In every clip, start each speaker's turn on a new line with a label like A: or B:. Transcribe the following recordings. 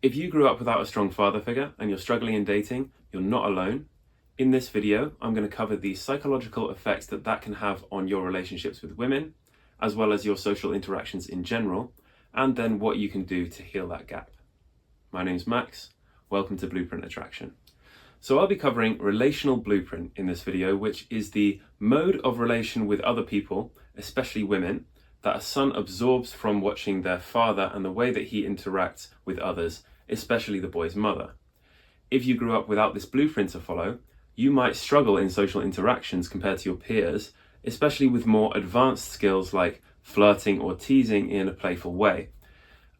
A: If you grew up without a strong father figure and you're struggling in dating, you're not alone. In this video, I'm going to cover the psychological effects that can have on your relationships with women, as well as your social interactions in general, and then what you can do to heal that gap. My name's Max. Welcome to Blueprint Attraction. So I'll be covering relational blueprint in this video, which is the mode of relation with other people, especially women, that a son absorbs from watching their father and the way that he interacts with others, especially the boy's mother. If you grew up without this blueprint to follow, you might struggle in social interactions compared to your peers, especially with more advanced skills like flirting or teasing in a playful way.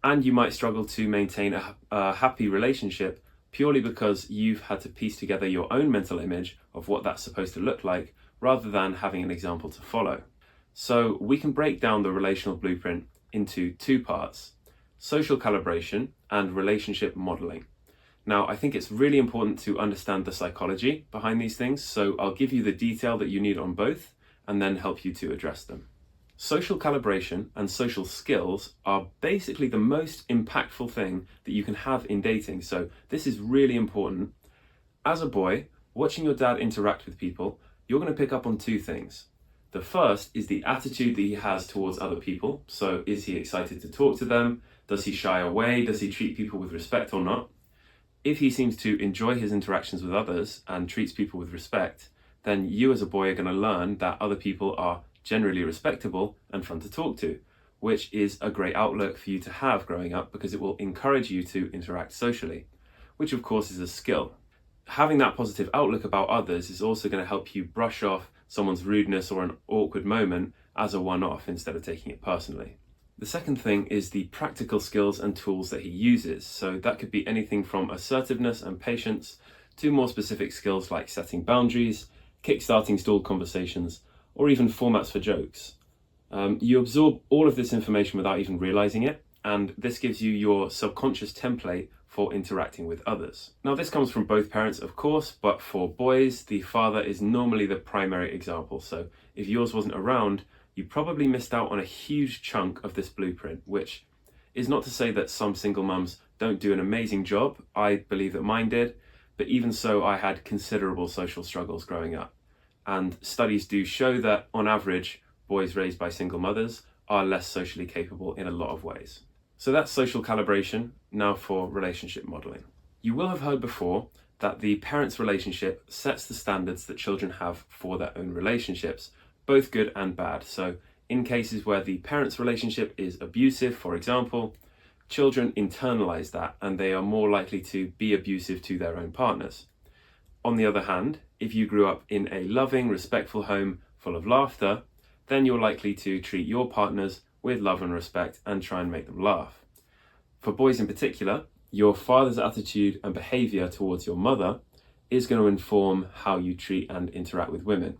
A: And you might struggle to maintain a happy relationship purely because you've had to piece together your own mental image of what that's supposed to look like, rather than having an example to follow. So we can break down the relational blueprint into two parts: social calibration and relationship modeling. Now, I think it's really important to understand the psychology behind these things, so I'll give you the detail that you need on both and then help you to address them. Social calibration and social skills are basically the most impactful thing that you can have in dating, so this is really important. As a boy, watching your dad interact with people, you're going to pick up on two things. The first is the attitude that he has towards other people. So is he excited to talk to them? Does he shy away? Does he treat people with respect or not? If he seems to enjoy his interactions with others and treats people with respect, then you as a boy are going to learn that other people are generally respectable and fun to talk to, which is a great outlook for you to have growing up because it will encourage you to interact socially, which of course is a skill. Having that positive outlook about others is also going to help you brush off someone's rudeness or an awkward moment as a one-off instead of taking it personally. The second thing is the practical skills and tools that he uses. So that could be anything from assertiveness and patience to more specific skills like setting boundaries, kickstarting stalled conversations, or even formats for jokes. You absorb all of this information without even realizing it, and this gives you your subconscious template for interacting with others. Now, this comes from both parents, of course, but for boys, the father is normally the primary example. So if yours wasn't around, you probably missed out on a huge chunk of this blueprint, which is not to say that some single mums don't do an amazing job. I believe that mine did, but even so, I had considerable social struggles growing up. And studies do show that, on average, boys raised by single mothers are less socially capable in a lot of ways. So that's social calibration. Now for relationship modeling. You will have heard before that the parent's relationship sets the standards that children have for their own relationships, both good and bad. So in cases where the parent's relationship is abusive, for example, children internalize that and they are more likely to be abusive to their own partners. On the other hand, if you grew up in a loving, respectful home full of laughter, then you're likely to treat your partners with love and respect and try and make them laugh. For boys in particular, your father's attitude and behavior towards your mother is going to inform how you treat and interact with women.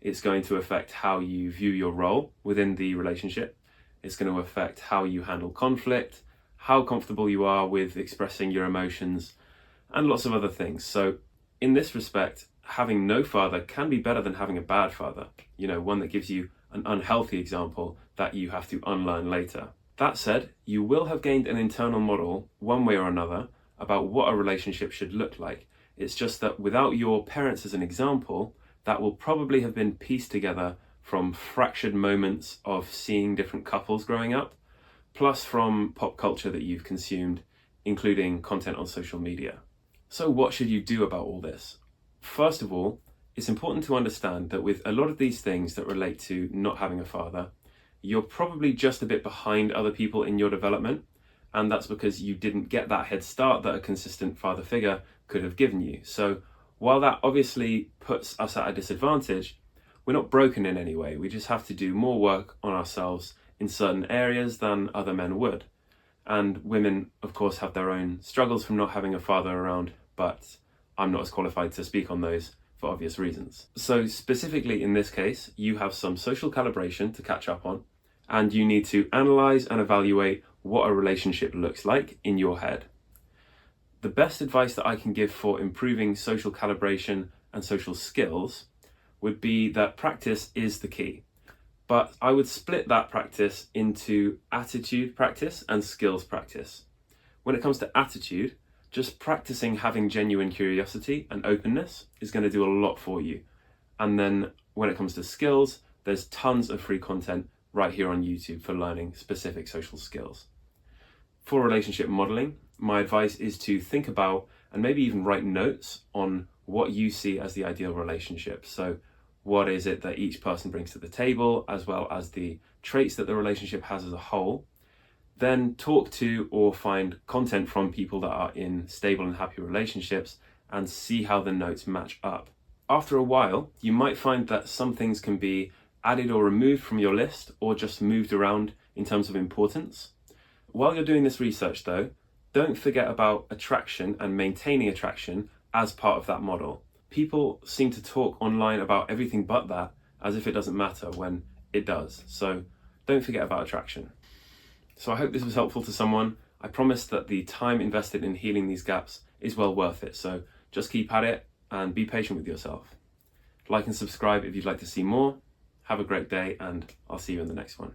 A: It's going to affect how you view your role within the relationship. It's going to affect how you handle conflict, how comfortable you are with expressing your emotions, and lots of other things. So in this respect, having no father can be better than having a bad father, one that gives you an unhealthy example that you have to unlearn later. That said, you will have gained an internal model, one way or another, about what a relationship should look like. It's just that without your parents as an example, that will probably have been pieced together from fractured moments of seeing different couples growing up, plus from pop culture that you've consumed, including content on social media. So what should you do about all this? First of all, it's important to understand that with a lot of these things that relate to not having a father, you're probably just a bit behind other people in your development, and that's because you didn't get that head start that a consistent father figure could have given you. So while that obviously puts us at a disadvantage, we're not broken in any way. We just have to do more work on ourselves in certain areas than other men would. And women, of course, have their own struggles from not having a father around, but I'm not as qualified to speak on those for obvious reasons. So specifically in this case, you have some social calibration to catch up on, and you need to analyze and evaluate what a relationship looks like in your head. The best advice that I can give for improving social calibration and social skills would be that practice is the key. But I would split that practice into attitude practice and skills practice. When it comes to attitude, just practicing having genuine curiosity and openness is going to do a lot for you. And then when it comes to skills, there's tons of free content right here on YouTube for learning specific social skills. For relationship modeling, my advice is to think about and maybe even write notes on what you see as the ideal relationship. So what is it that each person brings to the table, as well as the traits that the relationship has as a whole. Then talk to or find content from people that are in stable and happy relationships and see how the notes match up. After a while, you might find that some things can be added or removed from your list or just moved around in terms of importance. While you're doing this research though, don't forget about attraction and maintaining attraction as part of that model. People seem to talk online about everything but that, as if it doesn't matter when it does. So don't forget about attraction. So I hope this was helpful to someone. I promise that the time invested in healing these gaps is well worth it. So just keep at it and be patient with yourself. Like and subscribe if you'd like to see more. Have a great day, and I'll see you in the next one.